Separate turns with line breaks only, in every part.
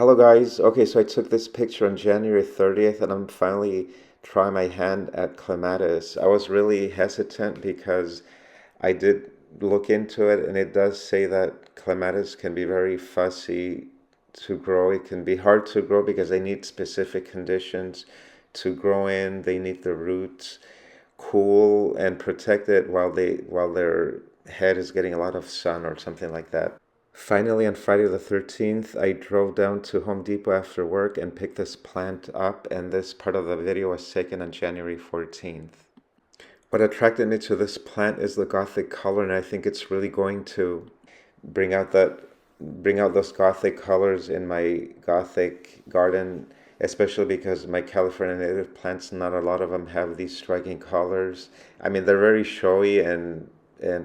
Hello guys. Okay, so I took this picture on January 30th and I'm finally trying my hand at clematis. I was really hesitant because I did look into it and it does say that clematis can be very fussy to grow. It can be hard to grow because they need specific conditions to grow in. They need the roots cool and protected while their head is getting a lot of sun or something like that. Finally, on Friday the 13th, I drove down to Home Depot after work and picked this plant up, and this part of the video was taken on January 14th. What attracted me to this plant is the Gothic color, and I think it's really going to bring out that bring out those Gothic colors in my Gothic garden, especially because my California native plants, not a lot of them have these striking colors. I mean, they're very showy and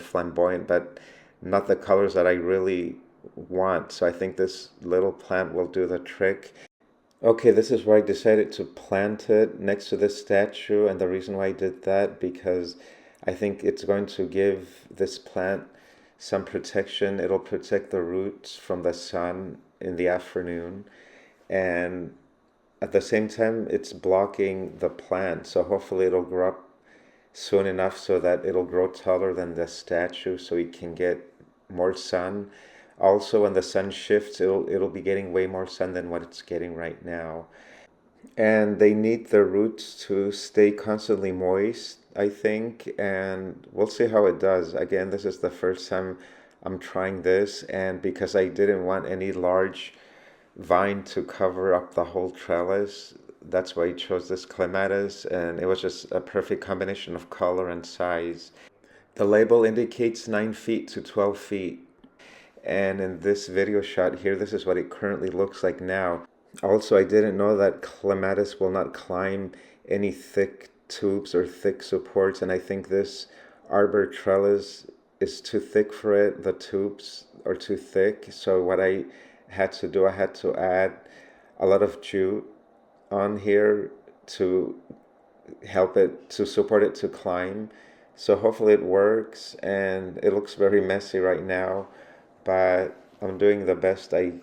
flamboyant, but not the colors that I really want. So I think this little plant will do the trick. Okay, this is where I decided to plant it next to this statue, and the reason why I did that because I think it's going to give this plant some protection. It'll protect the roots from the sun in the afternoon, and at the same time, it's blocking the plant. So hopefully it'll grow up soon enough so that it'll grow taller than the statue so it can get more sun. Also, when the sun shifts, it'll be getting way more sun than what it's getting right now. And they need the roots to stay constantly moist, I think, and we'll see how it does. Again, this is the first time I'm trying this, and because I didn't want any large vine to cover up the whole trellis, that's why I chose this clematis, and it was just a perfect combination of color and size. The label indicates 9 feet to 12 feet. And in this video shot here, this is what it currently looks like now. Also, I didn't know that clematis will not climb any thick tubes or thick supports, and I think this arbor trellis is too thick for it. The tubes are too thick, so what I had to do, I had to add a lot of jute on here to help it, to support it to climb. So hopefully it works, and it looks very messy right now, but I'm doing the best I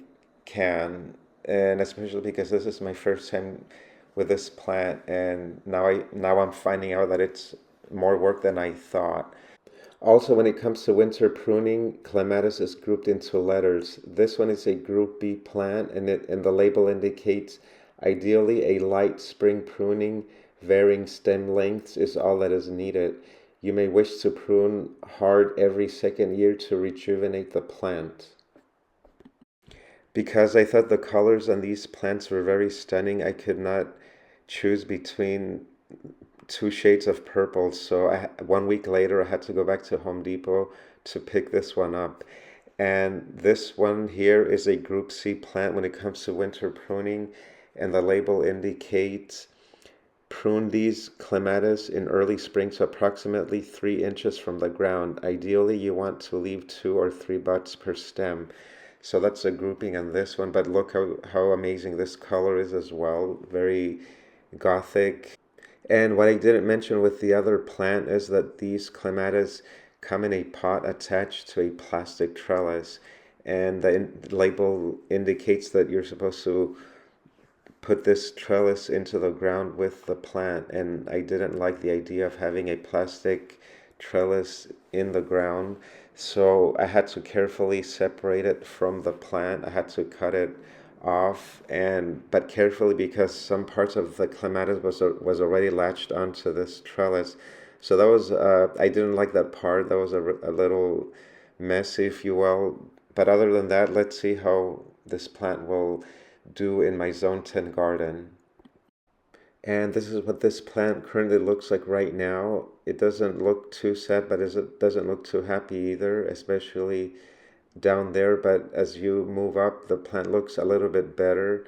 can, and especially because this is my first time with this plant, and now I'm finding out that it's more work than I thought. Also, when it comes to winter pruning, clematis is grouped into letters. This one is a group B plant, and the label indicates ideally a light spring pruning, varying stem lengths is all that is needed. You may wish to prune hard every second year to rejuvenate the plant. Because I thought the colors on these plants were very stunning, I could not choose between two shades of purple. So 1 week later, I had to go back to Home Depot to pick this one up. And this one here is a Group C plant when it comes to winter pruning, and the label indicates prune these clematis in early spring to approximately 3 inches from the ground. Ideally, you want to leave 2 or 3 buds per stem. So that's a grouping on this one, but look how amazing this color is as well. Very Gothic. And what I didn't mention with the other plant is that these clematis come in a pot attached to a plastic trellis, and the label indicates that you're supposed to put this trellis into the ground with the plant, and I didn't like the idea of having a plastic trellis in the ground, so I had to carefully separate it from the plant. I had to cut it off, but carefully, because some parts of the clematis was already latched onto this trellis. So that was I didn't like that part. That was a little messy, if you will. But other than that, let's see how this plant will do in my Zone 10 garden. And this is what this plant currently looks like right now. It doesn't look too sad, but it doesn't look too happy either, especially down there. But as you move up, the plant looks a little bit better.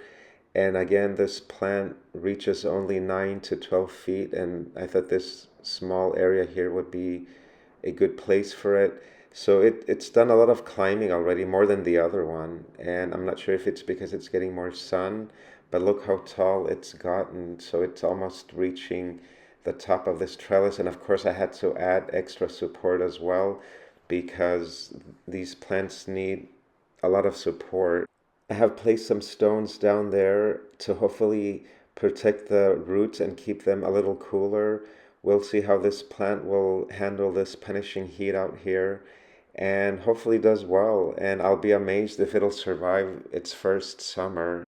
And again, this plant reaches only 9 to 12 feet, and I thought this small area here would be a good place for it. So it's done a lot of climbing already, more than the other one. And I'm not sure if it's because it's getting more sun, but look how tall it's gotten. So it's almost reaching the top of this trellis. And of course I had to add extra support as well, because these plants need a lot of support. I have placed some stones down there to hopefully protect the roots and keep them a little cooler. We'll see how this plant will handle this punishing heat out here and hopefully does well. And I'll be amazed if it'll survive its first summer.